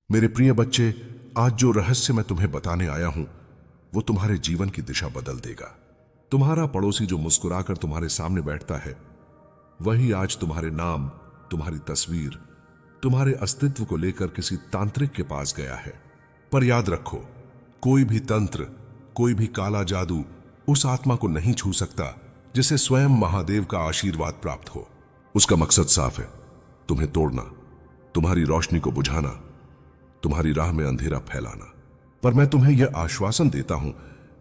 मेरे प्रिय बच्चे, आज जो रहस्य मैं तुम्हें बताने आया हूं वो तुम्हारे जीवन की दिशा बदल देगा। तुम्हारा पड़ोसी जो मुस्कुराकर तुम्हारे सामने बैठता है वही आज तुम्हारे नाम, तुम्हारी तस्वीर, तुम्हारे अस्तित्व को लेकर किसी तांत्रिक के पास गया है। पर याद रखो, कोई भी तंत्र, कोई भी काला जादू उस आत्मा को नहीं छू सकता जिसे स्वयं महादेव का आशीर्वाद प्राप्त हो। उसका मकसद साफ है, तुम्हें तोड़ना, तुम्हारी रोशनी को बुझाना, तुम्हारी राह में अंधेरा फैलाना। पर मैं तुम्हें यह आश्वासन देता हूं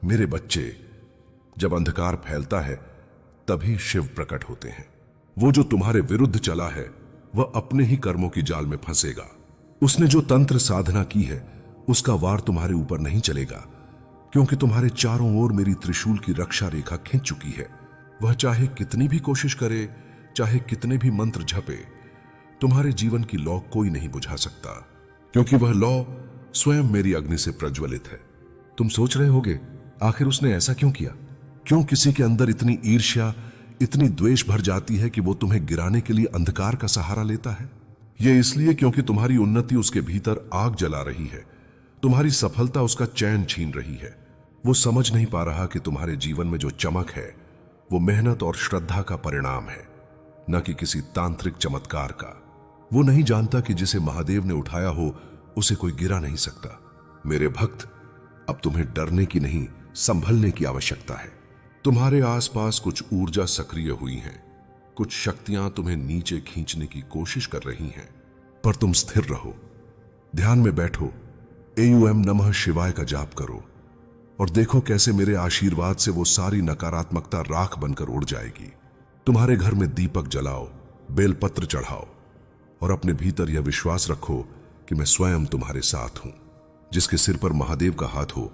मेरे बच्चे, जब अंधकार फैलता है तभी शिव प्रकट होते हैं। वो जो तुम्हारे विरुद्ध चला है वह अपने ही कर्मों की जाल में फंसेगा। उसने जो तंत्र साधना की है उसका वार तुम्हारे ऊपर नहीं चलेगा, क्योंकि तुम्हारे चारों ओर मेरी त्रिशूल की रक्षा रेखा खींच चुकी है। वह चाहे कितनी भी कोशिश करे, चाहे कितने भी मंत्र झपे, तुम्हारे जीवन की लौ कोई नहीं बुझा सकता, क्योंकि वह लौ स्वयं मेरी अग्नि से प्रज्वलित है। तुम सोच रहे होगे आखिर उसने ऐसा क्यों किया? क्यों किसी के अंदर इतनी ईर्ष्या, इतनी द्वेष भर जाती है कि वो तुम्हें गिराने के लिए अंधकार का सहारा लेता है? यह इसलिए क्योंकि तुम्हारी उन्नति उसके भीतर आग जला रही है, तुम्हारी सफलता उसका चैन छीन रही है। वो समझ नहीं पा रहा कि तुम्हारे जीवन में जो चमक है वो मेहनत और श्रद्धा का परिणाम है, न कि किसी तांत्रिक चमत्कार का। वो नहीं जानता कि जिसे महादेव ने उठाया हो उसे कोई गिरा नहीं सकता। मेरे भक्त, अब तुम्हें डरने की नहीं, संभलने की आवश्यकता है। तुम्हारे आसपास कुछ ऊर्जा सक्रिय हुई है, कुछ शक्तियां तुम्हें नीचे खींचने की कोशिश कर रही हैं, पर तुम स्थिर रहो, ध्यान में बैठो, एयूएम नमः शिवाय का जाप करो और देखो कैसे मेरे आशीर्वाद से वो सारी नकारात्मकता राख बनकर उड़ जाएगी। तुम्हारे घर में दीपक जलाओ, बेलपत्र चढ़ाओ और अपने भीतर यह विश्वास रखो कि मैं स्वयं तुम्हारे साथ हूं। जिसके सिर पर महादेव का हाथ हो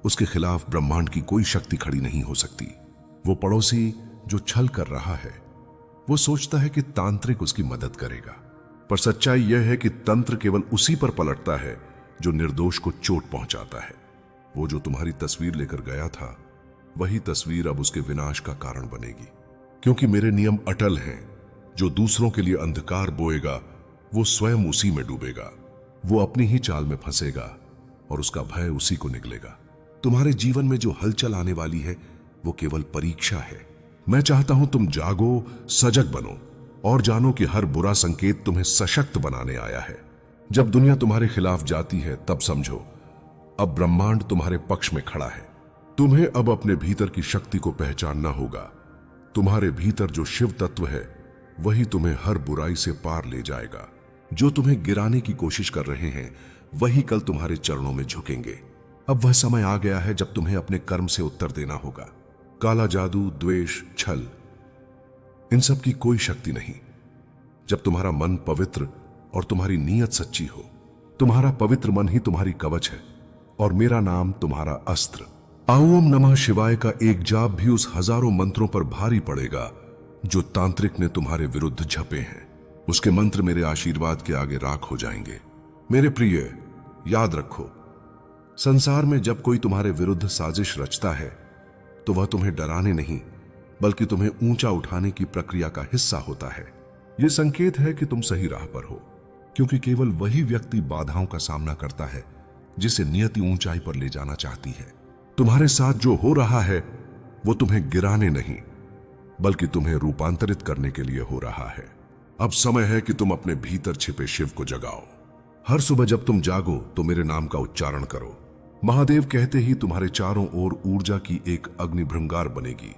उसके खिलाफ ब्रह्मांड की कोई शक्ति खड़ी नहीं हो सकती। वो पड़ोसी जो छल कर रहा है वो सोचता है कि तांत्रिक उसकी मदद करेगा, पर सच्चाई यह है कि तंत्र केवल उसी पर पलटता है जो निर्दोष को चोट पहुंचाता है। वो जो तुम्हारी तस्वीर लेकर गया था वही तस्वीर अब उसके विनाश का कारण बनेगी, क्योंकि मेरे नियम अटल हैं। जो दूसरों के लिए अंधकार बोएगा वो स्वयं उसी में डूबेगा। वो अपनी ही चाल में फंसेगा और उसका भय उसी को निगलेगा। तुम्हारे जीवन में जो हलचल आने वाली है वो केवल परीक्षा है। मैं चाहता हूं तुम जागो, सजग बनो और जानो कि हर बुरा संकेत तुम्हें सशक्त बनाने आया है। जब दुनिया तुम्हारे खिलाफ जाती है तब समझो अब ब्रह्मांड तुम्हारे पक्ष में खड़ा है। तुम्हें अब अपने भीतर की शक्ति को पहचानना होगा। तुम्हारे भीतर जो शिव तत्व है वही तुम्हें हर बुराई से पार ले जाएगा। जो तुम्हें गिराने की कोशिश कर रहे हैं वही कल तुम्हारे चरणों में झुकेंगे। अब वह समय आ गया है जब तुम्हें अपने कर्म से उत्तर देना होगा। काला जादू, द्वेष, छल, इन सब की कोई शक्ति नहीं। जब तुम्हारा मन पवित्र और तुम्हारी नीयत सच्ची हो, तुम्हारा पवित्र मन ही तुम्हारी कवच है और मेरा नाम तुम्हारा अस्त्र। ओम नमः शिवाय का एक जाप भी उस हजारों मंत्रों पर भारी पड़ेगा जो तांत्रिक ने तुम्हारे विरुद्ध झपे हैं। उसके मंत्र मेरे आशीर्वाद के आगे राख हो जाएंगे। मेरे प्रिय, याद रखो, संसार में जब कोई तुम्हारे विरुद्ध साजिश रचता है तो वह तुम्हें डराने नहीं बल्कि तुम्हें ऊंचा उठाने की प्रक्रिया का हिस्सा होता है। यह संकेत है कि तुम सही राह पर हो, क्योंकि केवल वही व्यक्ति बाधाओं का सामना करता है जिसे नियति ऊंचाई पर ले जाना चाहती है। तुम्हारे साथ जो हो रहा है वो तुम्हें गिराने नहीं बल्कि तुम्हें रूपांतरित करने के लिए हो रहा है। अब समय है कि तुम अपने भीतर छिपे शिव को जगाओ। हर सुबह जब तुम जागो तो मेरे नाम का उच्चारण करो। महादेव कहते ही तुम्हारे चारों ओर ऊर्जा की एक अग्निभृंगार बनेगी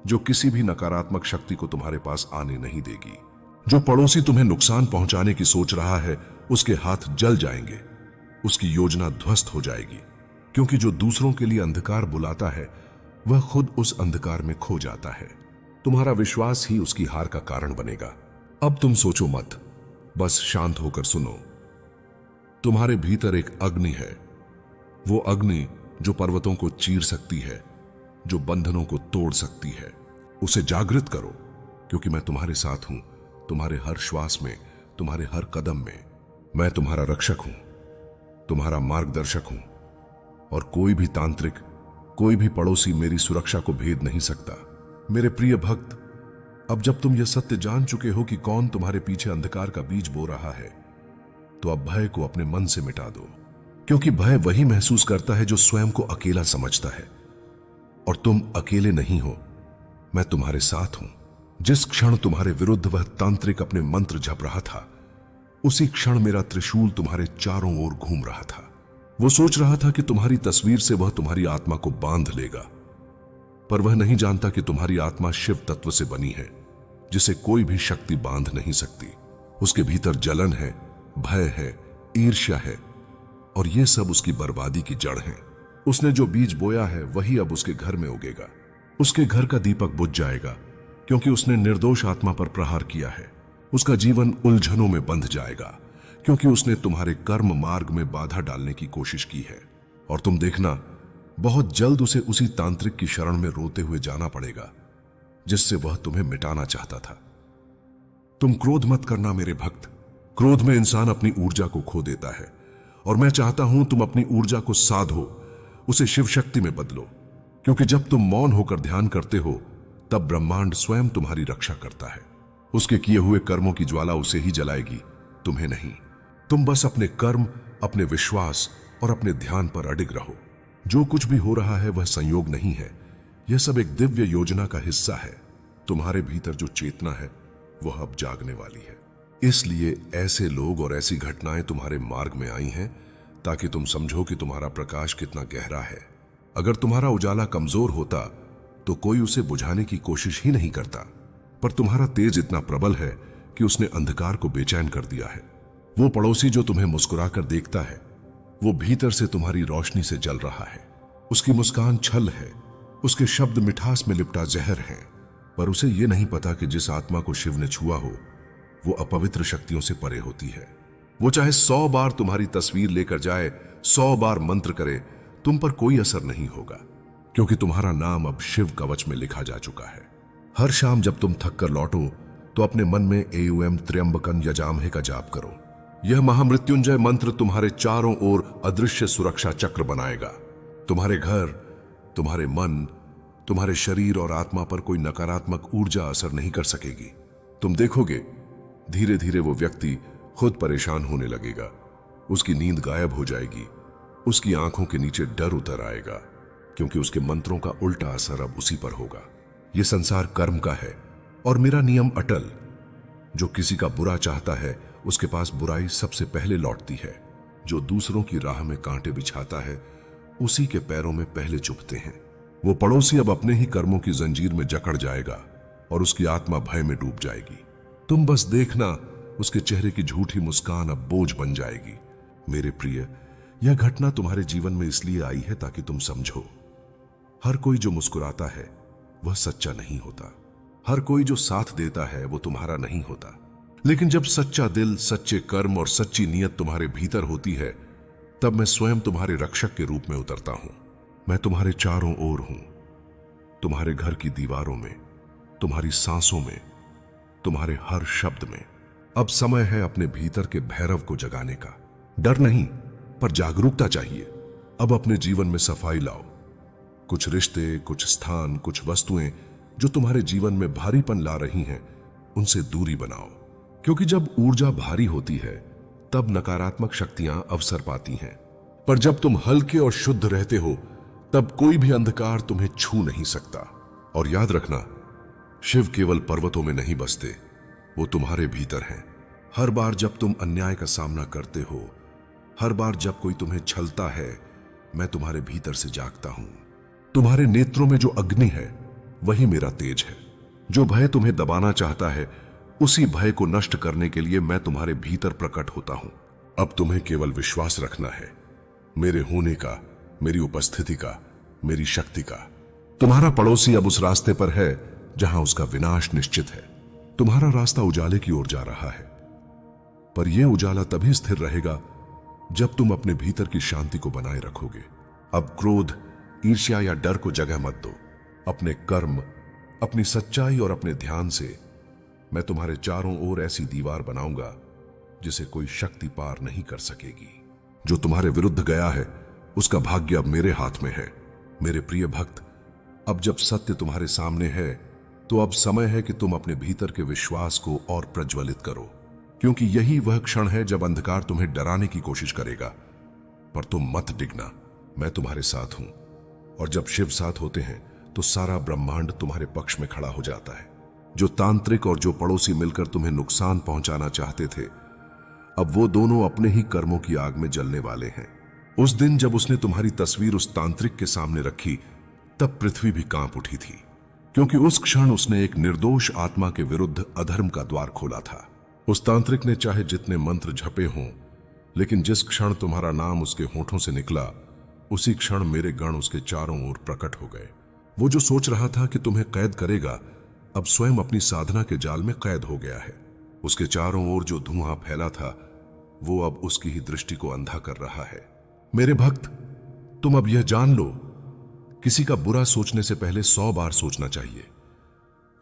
जो किसी भी नकारात्मक शक्ति को तुम्हारे पास आने नहीं देगी। जो पड़ोसी तुम्हें नुकसान पहुंचाने की सोच रहा है उसके हाथ जल जाएंगे, उसकी योजना ध्वस्त हो जाएगी, क्योंकि जो दूसरों के लिए अंधकार बुलाता है वह खुद उस अंधकार में खो जाता है। तुम्हारा विश्वास ही उसकी हार का कारण बनेगा। अब तुम सोचो मत, बस शांत होकर सुनो। तुम्हारे भीतर एक अग्नि है, वो अग्नि जो पर्वतों को चीर सकती है, जो बंधनों को तोड़ सकती है। उसे जागृत करो, क्योंकि मैं तुम्हारे साथ हूं, तुम्हारे हर श्वास में, तुम्हारे हर कदम में। मैं तुम्हारा रक्षक हूं, तुम्हारा मार्गदर्शक हूं और कोई भी तांत्रिक, कोई भी पड़ोसी मेरी सुरक्षा को भेद नहीं सकता। मेरे प्रिय भक्त, अब जब तुम यह सत्य जान चुके हो कि कौन तुम्हारे पीछे अंधकार का बीज बो रहा है, तो अब भय को अपने मन से मिटा दो, क्योंकि भय वही महसूस करता है जो स्वयं को अकेला समझता है। और तुम अकेले नहीं हो, मैं तुम्हारे साथ हूं। जिस क्षण तुम्हारे विरुद्ध वह तांत्रिक अपने मंत्र जप रहा था, उसी क्षण मेरा त्रिशूल तुम्हारे चारों ओर घूम रहा था। वो सोच रहा था कि तुम्हारी तस्वीर से वह तुम्हारी आत्मा को बांध लेगा, पर वह नहीं जानता कि तुम्हारी आत्मा शिव तत्व से बनी है, जिसे कोई भी शक्ति बांध नहीं सकती। उसके भीतर जलन है, भय है, ईर्ष्या है, और ये सब उसकी बर्बादी की जड़ है। उसने जो बीज बोया है वही अब उसके घर में उगेगा। उसके घर का दीपक बुझ जाएगा, क्योंकि उसने निर्दोष आत्मा पर प्रहार किया है। उसका जीवन उलझनों में बंध जाएगा, क्योंकि उसने तुम्हारे कर्म मार्ग में बाधा डालने की कोशिश की है। और तुम देखना, बहुत जल्द उसे उसी तांत्रिक की शरण में रोते हुए जाना पड़ेगा, जिससे वह तुम्हें मिटाना चाहता था। तुम क्रोध मत करना मेरे भक्त। क्रोध में इंसान अपनी ऊर्जा को खो देता है, और मैं चाहता हूं तुम अपनी ऊर्जा को साधो, उसे शिव शक्ति में बदलो। क्योंकि जब तुम मौन होकर ध्यान करते हो, तब ब्रह्मांड स्वयं तुम्हारी रक्षा करता है। उसके किए हुए कर्मों की ज्वाला उसे ही जलाएगी, तुम्हें नहीं। तुम बस अपने कर्म, अपने विश्वास और अपने ध्यान पर अडिग रहो। जो कुछ भी हो रहा है वह संयोग नहीं है, यह सब एक दिव्य योजना का हिस्सा है। तुम्हारे भीतर जो चेतना है वह अब जागने वाली है। इसलिए ऐसे लोग और ऐसी घटनाएं तुम्हारे मार्ग में आई हैं, ताकि तुम समझो कि तुम्हारा प्रकाश कितना गहरा है। अगर तुम्हारा उजाला कमजोर होता तो कोई उसे बुझाने की कोशिश ही नहीं करता, पर तुम्हारा तेज इतना प्रबल है कि उसने अंधकार को बेचैन कर दिया है। वो पड़ोसी जो तुम्हें मुस्कुराकर देखता है, वो भीतर से तुम्हारी रोशनी से जल रहा है। उसकी मुस्कान छल है, उसके शब्द मिठास में लिपटा जहर है, पर उसे ये नहीं पता कि जिस आत्मा को शिव ने छुआ हो वो अपवित्र शक्तियों से परे होती है। वो चाहे 100 बार तुम्हारी तस्वीर लेकर जाए, 100 बार मंत्र करे, तुम पर कोई असर नहीं होगा, क्योंकि तुम्हारा नाम अब शिव कवच में लिखा जा चुका है। हर शाम जब तुम थक कर लौटो तो अपने मन में एयूएम त्र्यंबकन यजामहे का जाप करो। यह महामृत्युंजय मंत्र तुम्हारे चारों ओर अदृश्य सुरक्षा चक्र बनाएगा। तुम्हारे घर, तुम्हारे मन, तुम्हारे शरीर और आत्मा पर कोई नकारात्मक ऊर्जा असर नहीं कर सकेगी। तुम देखोगे धीरे धीरे वो व्यक्ति खुद परेशान होने लगेगा, उसकी नींद गायब हो जाएगी, उसकी आंखों के नीचे डर उतर आएगा, क्योंकि उसके मंत्रों का उल्टा असर अब उसी पर होगा। यह संसार कर्म का है और मेरा नियम अटल। जो किसी का बुरा चाहता है उसके पास बुराई सबसे पहले लौटती है। जो दूसरों की राह में कांटे बिछाता है उसी के पैरों में पहले चुभते हैं। वो पड़ोसी अब अपने ही कर्मों की जंजीर में जकड़ जाएगा और उसकी आत्मा भय में डूब जाएगी। तुम बस देखना, उसके चेहरे की झूठी मुस्कान अब बोझ बन जाएगी। मेरे प्रिय, यह घटना तुम्हारे जीवन में इसलिए आई है ताकि तुम समझो, हर कोई जो मुस्कुराता है वह सच्चा नहीं होता। हर कोई जो साथ देता है वो तुम्हारा नहीं होता। लेकिन जब सच्चा दिल, सच्चे कर्म और सच्ची नीयत तुम्हारे भीतर होती है, तब मैं स्वयं तुम्हारे रक्षक के रूप में उतरता हूं। मैं तुम्हारे चारों ओर हूं, तुम्हारे घर की दीवारों में, तुम्हारी सांसों में, तुम्हारे हर शब्द में। अब समय है अपने भीतर के भैरव को जगाने का। डर नहीं, पर जागरूकता चाहिए। अब अपने जीवन में सफाई लाओ। कुछ रिश्ते, कुछ स्थान, कुछ वस्तुएं जो तुम्हारे जीवन में भारीपन ला रही हैं, उनसे दूरी बनाओ। क्योंकि जब ऊर्जा भारी होती है तब नकारात्मक शक्तियां अवसर पाती हैं, पर जब तुम हल्के और शुद्ध रहते हो तब कोई भी अंधकार तुम्हें छू नहीं सकता। और याद रखना, शिव केवल पर्वतों में नहीं बसते, वो तुम्हारे भीतर हैं। हर बार जब तुम अन्याय का सामना करते हो, हर बार जब कोई तुम्हें छलता है, मैं तुम्हारे भीतर से जागता हूं। तुम्हारे नेत्रों में जो अग्नि है वही मेरा तेज है। जो भय तुम्हें दबाना चाहता है, उसी भय को नष्ट करने के लिए मैं तुम्हारे भीतर प्रकट होता हूं। अब तुम्हें केवल विश्वास रखना है मेरे होने का, मेरी उपस्थिति का, मेरी शक्ति का। तुम्हारा पड़ोसी अब उस रास्ते पर है जहां उसका विनाश निश्चित है। तुम्हारा रास्ता उजाले की ओर जा रहा है, पर यह उजाला तभी स्थिर रहेगा जब तुम अपने भीतर की शांति को बनाए रखोगे। अब क्रोध, ईर्ष्या या डर को जगह मत दो। अपने कर्म, अपनी सच्चाई और अपने ध्यान से मैं तुम्हारे चारों ओर ऐसी दीवार बनाऊंगा जिसे कोई शक्ति पार नहीं कर सकेगी। जो तुम्हारे विरुद्ध गया है उसका भाग्य अब मेरे हाथ में है। मेरे प्रिय भक्त, अब जब सत्य तुम्हारे सामने है तो अब समय है कि तुम अपने भीतर के विश्वास को और प्रज्वलित करो, क्योंकि यही वह क्षण है जब अंधकार तुम्हें डराने की कोशिश करेगा। पर तुम मत डिगना, मैं तुम्हारे साथ हूं। और जब शिव साथ होते हैं तो सारा ब्रह्मांड तुम्हारे पक्ष में खड़ा हो जाता है। जो तांत्रिक और जो पड़ोसी मिलकर तुम्हें नुकसान पहुंचाना चाहते थे, अब वो दोनों अपने ही कर्मों की आग में जलने वाले हैं। उस दिन जब उसने तुम्हारी तस्वीर उस तांत्रिक के सामने रखी, तब पृथ्वी भी कांप उठी थी, क्योंकि उस क्षण उसने एक निर्दोष आत्मा के विरुद्ध अधर्म का द्वार खोला था। उस तांत्रिक ने चाहे जितने मंत्र झपे हों, लेकिन जिस क्षण तुम्हारा नाम उसके होठों से निकला, उसी क्षण मेरे गण उसके चारों ओर प्रकट हो गए। वो जो सोच रहा था कि तुम्हें कैद करेगा, अब स्वयं अपनी साधना के जाल में कैद हो गया है। उसके चारों ओर जो धुआं फैला था, वो अब उसकी ही दृष्टि को अंधा कर रहा है। मेरे भक्त, तुम अब यह जान लो, किसी का बुरा सोचने से पहले 100 बार सोचना चाहिए,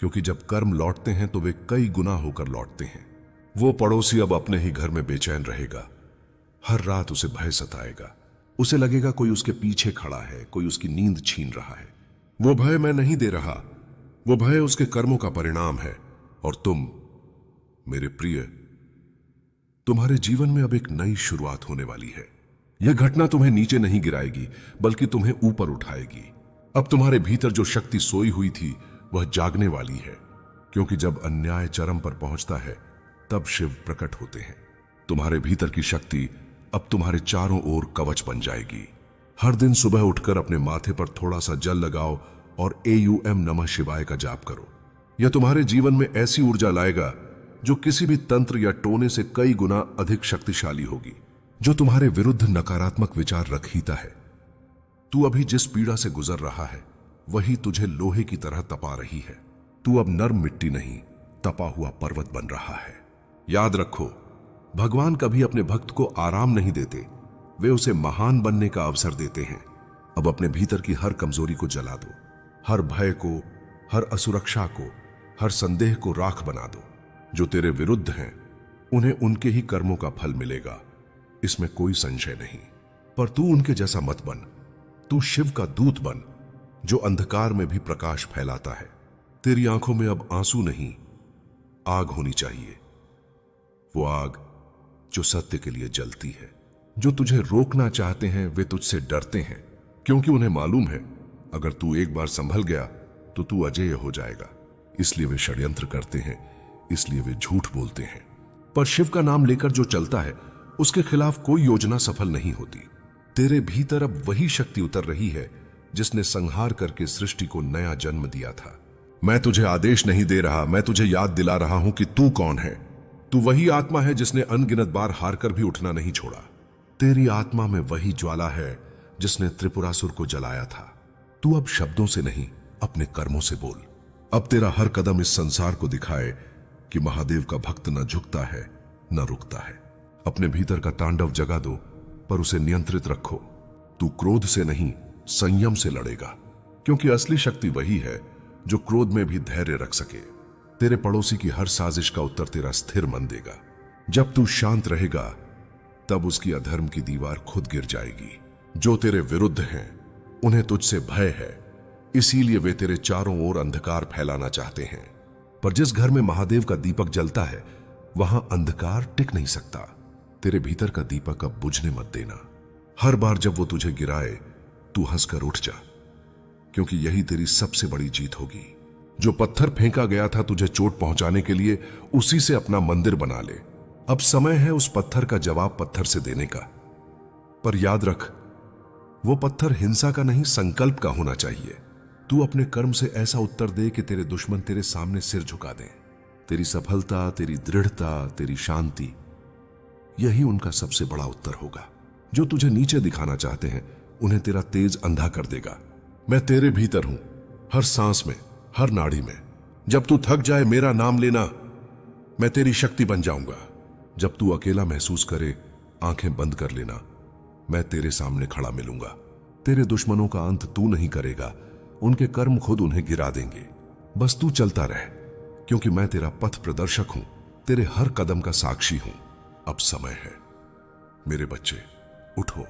क्योंकि जब कर्म लौटते हैं तो वे कई गुना होकर लौटते हैं। वो पड़ोसी अब अपने ही घर में बेचैन रहेगा। हर रात उसे भय सताएगा। उसे लगेगा कोई उसके पीछे खड़ा है, कोई उसकी नींद छीन रहा है। वो भय मैं नहीं दे रहा, वो भय उसके कर्मों का परिणाम है। और तुम मेरे प्रिय, तुम्हारे जीवन में अब एक नई शुरुआत होने वाली है। यह घटना तुम्हें नीचे नहीं गिराएगी, बल्कि तुम्हें ऊपर उठाएगी। अब तुम्हारे भीतर जो शक्ति सोई हुई थी, वह जागने वाली है, क्योंकि जब अन्याय चरम पर पहुंचता है, तब शिव प्रकट होते हैं। तुम्हारे भीतर की शक्ति अब तुम्हारे चारों ओर कवच बन जाएगी। हर दिन सुबह उठकर अपने माथे पर थोड़ा सा जल लगाओ और AUM नमः शिवाय का जाप करो। यह तुम्हारे जीवन में ऐसी ऊर्जा लाएगा जो किसी भी तंत्र या टोने से कई गुना अधिक शक्तिशाली होगी, जो तुम्हारे विरुद्ध नकारात्मक विचार रखीता है। तू अभी जिस पीड़ा से गुजर रहा है, वही तुझे लोहे की तरह तपा रही है। तू अब नर्म मिट्टी नहीं, तपा हुआ पर्वत बन रहा है। याद रखो, भगवान कभी अपने भक्त को आराम नहीं देते, वे उसे महान बनने का अवसर देते हैं। अब अपने भीतर की हर कमजोरी को जला दो, हर भय को, हर असुरक्षा को, हर संदेह को राख बना दो। जो तेरे विरुद्ध हैं, उन्हें उनके ही कर्मों का फल मिलेगा, इसमें कोई संशय नहीं। पर तू उनके जैसा मत बन। तू शिव का दूत बन, जो अंधकार में भी प्रकाश फैलाता है। तेरी आंखों में अब आंसू नहीं, आग होनी चाहिए। वो आग जो सत्य के लिए जलती है। जो तुझे रोकना चाहते हैं, वे तुझसे डरते हैं, क्योंकि उन्हें मालूम है अगर तू एक बार संभल गया तो तू अजेय हो जाएगा। इसलिए वे षड्यंत्र करते हैं, इसलिए वे झूठ बोलते हैं। पर शिव का नाम लेकर जो चलता है, उसके खिलाफ कोई योजना सफल नहीं होती। तेरे भीतर अब वही शक्ति उतर रही है जिसने संहार करके सृष्टि को नया जन्म दिया था। मैं तुझे आदेश नहीं दे रहा, मैं तुझे याद दिला रहा हूं कि तू कौन है। तू वही आत्मा है जिसने अनगिनत बार हार कर भी उठना नहीं छोड़ा। तेरी आत्मा में वही ज्वाला है जिसने त्रिपुरासुर को जलाया था। तू अब शब्दों से नहीं, अपने कर्मों से बोल। अब तेरा हर कदम इस संसार को दिखाए कि महादेव का भक्त न झुकता है न रुकता है। अपने भीतर का तांडव जगा दो, पर उसे नियंत्रित रखो। तू क्रोध से नहीं, संयम से लड़ेगा, क्योंकि असली शक्ति वही है जो क्रोध में भी धैर्य रख सके। तेरे पड़ोसी की हर साजिश का उत्तर तेरा स्थिर मन देगा। जब तू शांत रहेगा, तब उसकी अधर्म की दीवार खुद गिर जाएगी। जो तेरे विरुद्ध हैं, उन्हें तुझसे भय है, इसीलिए वे तेरे चारों ओर अंधकार फैलाना चाहते हैं। पर जिस घर में महादेव का दीपक जलता है, वहां अंधकार टिक नहीं सकता। तेरे भीतर का दीपक अब बुझने मत देना। हर बार जब वो तुझे गिराए, तू हंसकर उठ जा, क्योंकि यही तेरी सबसे बड़ी जीत होगी। जो पत्थर फेंका गया था तुझे चोट पहुंचाने के लिए, उसी से अपना मंदिर बना ले। अब समय है उस पत्थर का जवाब पत्थर से देने का। पर याद रख, वो पत्थर हिंसा का नहीं, संकल्प का होना चाहिए। तू अपने कर्म से ऐसा उत्तर दे कि तेरे दुश्मन तेरे सामने सिर झुका दें। तेरी सफलता, तेरी दृढ़ता, तेरी शांति, यही उनका सबसे बड़ा उत्तर होगा। जो तुझे नीचे दिखाना चाहते हैं, उन्हें तेरा तेज अंधा कर देगा। मैं तेरे भीतर हूं, हर सांस में, हर नाड़ी में। जब तू थक जाए, मेरा नाम लेना, मैं तेरी शक्ति बन जाऊंगा। जब तू अकेला महसूस करे, आंखें बंद कर लेना, मैं तेरे सामने खड़ा मिलूंगा। तेरे दुश्मनों का अंत तू नहीं करेगा, उनके कर्म खुद उन्हें गिरा देंगे। बस तू चलता रह, क्योंकि मैं तेरा पथ प्रदर्शक हूं, तेरे हर कदम का साक्षी हूं। अब समय है, मेरे बच्चे, उठो।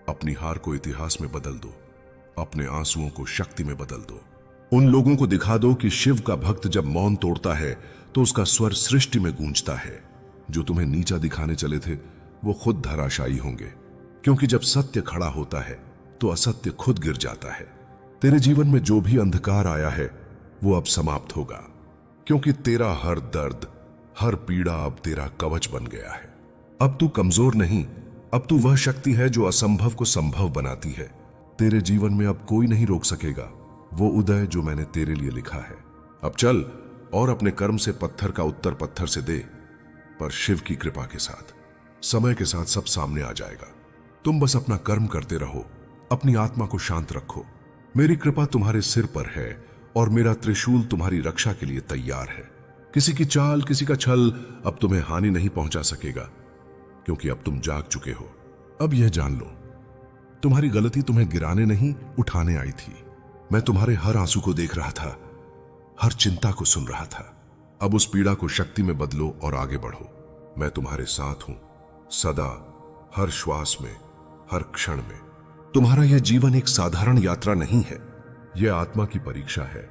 अपनी हार को इतिहास में बदल दो, अपने आंसुओं को शक्ति में बदल दो। उन लोगों को दिखा दो कि शिव का भक्त जब मौन तोड़ता है तो उसका स्वर सृष्टि में गूंजता है। जो तुम्हें नीचा दिखाने चले थे वो खुद धराशायी होंगे, क्योंकि जब सत्य खड़ा होता है तो असत्य खुद गिर जाता है। तेरे जीवन में जो भी अंधकार आया है वो अब समाप्त होगा, क्योंकि तेरा हर दर्द, हर पीड़ा अब तेरा कवच बन गया है। अब तू कमजोर नहीं, अब तू वह शक्ति है जो असंभव को संभव बनाती है। तेरे जीवन में अब कोई नहीं रोक सकेगा वो उदय जो मैंने तेरे लिए लिखा है। अब चल और अपने कर्म से पत्थर का उत्तर पत्थर से दे, पर शिव की कृपा के साथ। समय के साथ सब सामने आ जाएगा। तुम बस अपना कर्म करते रहो, अपनी आत्मा को शांत रखो। मेरी कृपा तुम्हारे सिर पर है और मेरा त्रिशूल तुम्हारी रक्षा के लिए तैयार है। किसी की चाल, किसी का छल अब तुम्हें हानि नहीं पहुंचा सकेगा, क्योंकि अब तुम जाग चुके हो। अब यह जान लो, तुम्हारी गलती तुम्हें गिराने नहीं उठाने आई थी। मैं तुम्हारे हर आंसू को देख रहा था, हर चिंता को सुन रहा था। अब उस पीड़ा को शक्ति में बदलो और आगे बढ़ो। मैं तुम्हारे साथ हूं सदा, हर श्वास में, हर क्षण में। तुम्हारा यह जीवन एक साधारण यात्रा नहीं है, यह आत्मा की परीक्षा है,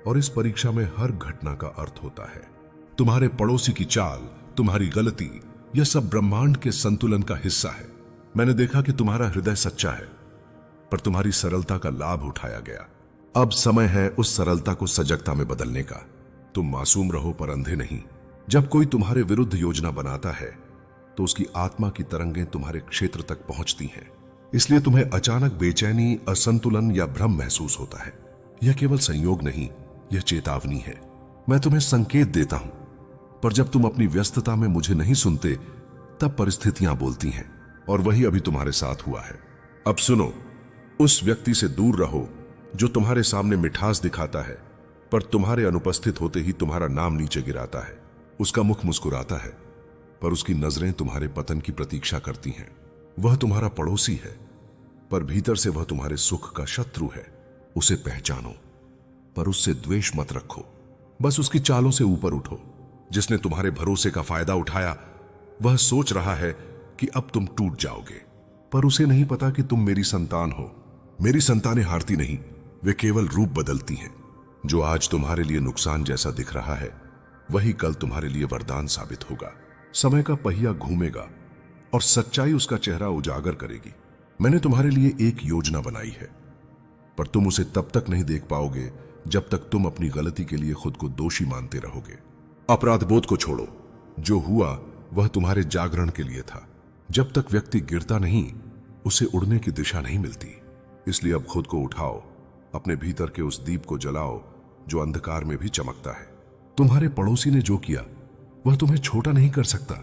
और इस परीक्षा में हर घटना का अर्थ होता है। तुम्हारे पड़ोसी की चाल, तुम्हारी गलती, यह सब ब्रह्मांड के संतुलन का हिस्सा है। मैंने देखा कि तुम्हारा हृदय सच्चा है, पर तुम्हारी सरलता का लाभ उठाया गया। अब समय है उस सरलता को सजगता में बदलने का। तुम मासूम रहो पर अंधे नहीं। जब कोई तुम्हारे विरुद्ध योजना बनाता है तो उसकी आत्मा की तरंगें तुम्हारे क्षेत्र तक पहुंचती हैं। इसलिए तुम्हें अचानक बेचैनी, असंतुलन या भ्रम महसूस होता है। यह केवल संयोग नहीं, यह चेतावनी है। मैं तुम्हें संकेत देता हूं, पर जब तुम अपनी व्यस्तता में मुझे नहीं सुनते तब परिस्थितियां बोलती हैं, और वही अभी तुम्हारे साथ हुआ है। अब सुनो, उस व्यक्ति से दूर रहो जो तुम्हारे सामने मिठास दिखाता है पर तुम्हारे अनुपस्थित होते ही तुम्हारा नाम नीचे गिराता है। उसका मुख मुस्कुराता है पर उसकी नजरें तुम्हारे पतन की प्रतीक्षा करती हैं। वह तुम्हारा पड़ोसी है पर भीतर से वह तुम्हारे सुख का शत्रु है। उसे पहचानो पर उससे द्वेष मत रखो, बस उसकी चालों से ऊपर उठो। जिसने तुम्हारे भरोसे का फायदा उठाया वह सोच रहा है कि अब तुम टूट जाओगे, पर उसे नहीं पता कि तुम मेरी संतान हो। मेरी संतानें हारती नहीं, वे केवल रूप बदलती हैं। जो आज तुम्हारे लिए नुकसान जैसा दिख रहा है वही कल तुम्हारे लिए वरदान साबित होगा। समय का पहिया घूमेगा और सच्चाई उसका चेहरा उजागर करेगी। मैंने तुम्हारे लिए एक योजना बनाई है, पर तुम उसे तब तक नहीं देख पाओगे जब तक तुम अपनी गलती के लिए खुद को दोषी मानते रहोगे। अपराध बोध को छोड़ो। जो हुआ वह तुम्हारे जागरण के लिए था। जब तक व्यक्ति गिरता नहीं उसे उड़ने की दिशा नहीं मिलती। इसलिए अब खुद को उठाओ, अपने भीतर के उस दीप को जलाओ जो अंधकार में भी चमकता है। तुम्हारे पड़ोसी ने जो किया वह तुम्हें छोटा नहीं कर सकता,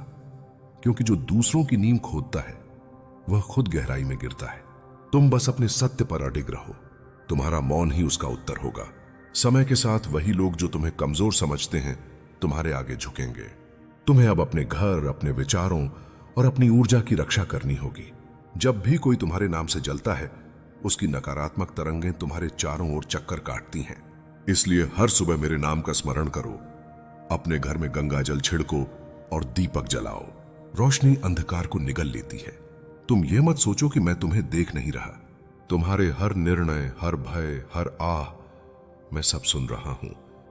क्योंकि जो दूसरों की नींव खोदता है वह खुद गहराई में गिरता है। तुम बस अपने सत्य पर अडिग रहो, तुम्हारा मौन ही उसका उत्तर होगा। समय के साथ वही लोग जो तुम्हें कमजोर समझते हैं तुम्हारे आगे झुकेंगे। तुम्हें अब अपने घर, अपने विचारों और अपनी ऊर्जा की रक्षा करनी होगी। जब भी कोई तुम्हारे नाम से जलता है उसकी नकारात्मक तरंगें तुम्हारे चारों ओर चक्कर काटती हैं। इसलिए हर सुबह मेरे नाम का स्मरण करो, अपने घर में गंगा जल छिड़को और दीपक जलाओ। रोशनी अंधकार को निगल लेती है। तुम ये मत सोचो कि मैं तुम्हें देख नहीं रहा। तुम्हारे हर निर्णय, हर भय, हर आह मैं सब सुन रहा हूं।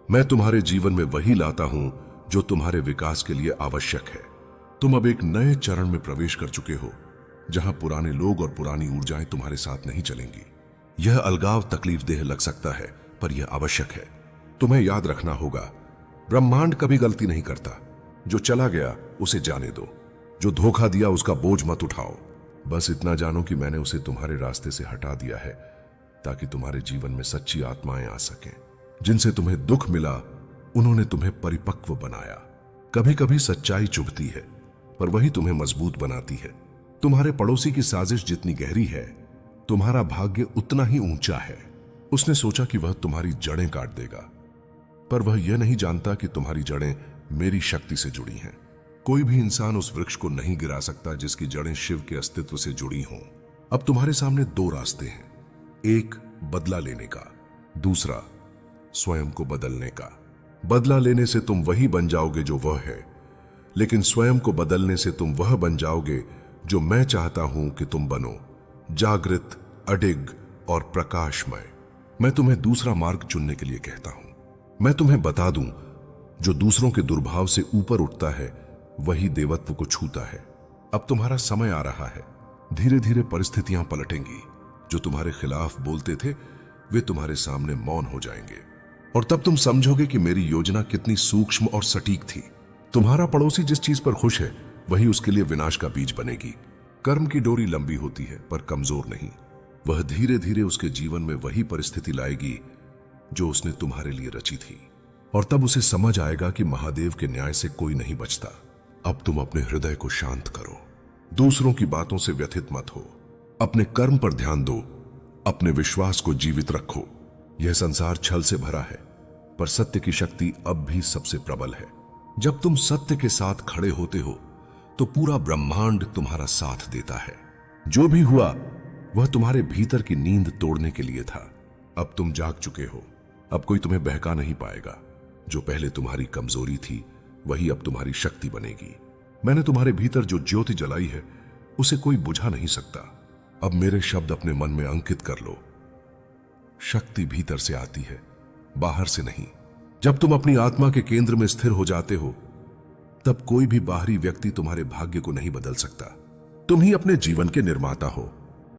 मैं तुम्हारे जीवन में वही लाता हूं जो तुम्हारे विकास के लिए आवश्यक है। तुम अब एक नए चरण में प्रवेश कर चुके हो, जहां पुराने लोग और पुरानी ऊर्जाएं तुम्हारे साथ नहीं चलेंगी। यह अलगाव तकलीफ देह लग सकता है, पर यह आवश्यक है। तुम्हें याद रखना होगा, ब्रह्मांड कभी गलती नहीं करता। जो चला गया उसे जाने दो, जो धोखा दिया उसका बोझ मत उठाओ। बस इतना जानो कि मैंने उसे तुम्हारे रास्ते से हटा दिया है, ताकि तुम्हारे जीवन में सच्ची आत्माएं आ सकें। जिनसे तुम्हें दुख मिला उन्होंने तुम्हें परिपक्व बनाया। कभी कभी सच्चाई चुभती है, पर वही तुम्हें मजबूत बनाती है। तुम्हारे पड़ोसी की साजिश जितनी गहरी है, तुम्हारा भाग्य उतना ही ऊंचा है। उसने सोचा कि वह तुम्हारी जड़ें काट देगा, पर वह यह नहीं जानता कि तुम्हारी जड़ें मेरी शक्ति से जुड़ी हैं। कोई भी इंसान उस वृक्ष को नहीं गिरा सकता जिसकी जड़ें शिव के अस्तित्व से जुड़ी हों। अब तुम्हारे सामने दो रास्ते हैं, एक बदला लेने का, दूसरा स्वयं को बदलने का। बदला लेने से तुम वही बन जाओगे जो वह है, लेकिन स्वयं को बदलने से तुम वह बन जाओगे जो मैं चाहता हूं कि तुम बनो, जागृत, अडिग और प्रकाशमय। मैं तुम्हें दूसरा मार्ग चुनने के लिए कहता हूं। मैं तुम्हें बता दूं, जो दूसरों के दुर्भाव से ऊपर उठता है वही देवत्व को छूता है। अब तुम्हारा समय आ रहा है। धीरे धीरे परिस्थितियां पलटेंगी। जो तुम्हारे खिलाफ बोलते थे वे तुम्हारे सामने मौन हो जाएंगे, और तब तुम समझोगे कि मेरी योजना कितनी सूक्ष्म और सटीक थी। तुम्हारा पड़ोसी जिस चीज पर खुश है वही उसके लिए विनाश का बीज बनेगी। कर्म की डोरी लंबी होती है पर कमजोर नहीं। वह धीरे धीरे उसके जीवन में वही परिस्थिति लाएगी जो उसने तुम्हारे लिए रची थी, और तब उसे समझ आएगा कि महादेव के न्याय से कोई नहीं बचता। अब तुम अपने हृदय को शांत करो। दूसरों की बातों से व्यथित मत हो। अपने कर्म पर ध्यान दो। अपने विश्वास को जीवित रखो। यह संसार छल से भरा है, पर सत्य की शक्ति अब भी सबसे प्रबल है। जब तुम सत्य के साथ खड़े होते हो तो पूरा ब्रह्मांड तुम्हारा साथ देता है। जो भी हुआ वह तुम्हारे भीतर की नींद तोड़ने के लिए था। अब तुम जाग चुके हो। अब कोई तुम्हें बहका नहीं पाएगा। जो पहले तुम्हारी कमजोरी थी वही अब तुम्हारी शक्ति बनेगी। मैंने तुम्हारे भीतर जो ज्योति जलाई है उसे कोई बुझा नहीं सकता। अब मेरे शब्द अपने मन में अंकित कर लो। शक्ति भीतर से आती है, बाहर से नहीं। जब तुम अपनी आत्मा के केंद्र में स्थिर हो जाते हो तब कोई भी बाहरी व्यक्ति तुम्हारे भाग्य को नहीं बदल सकता। तुम ही अपने जीवन के निर्माता हो।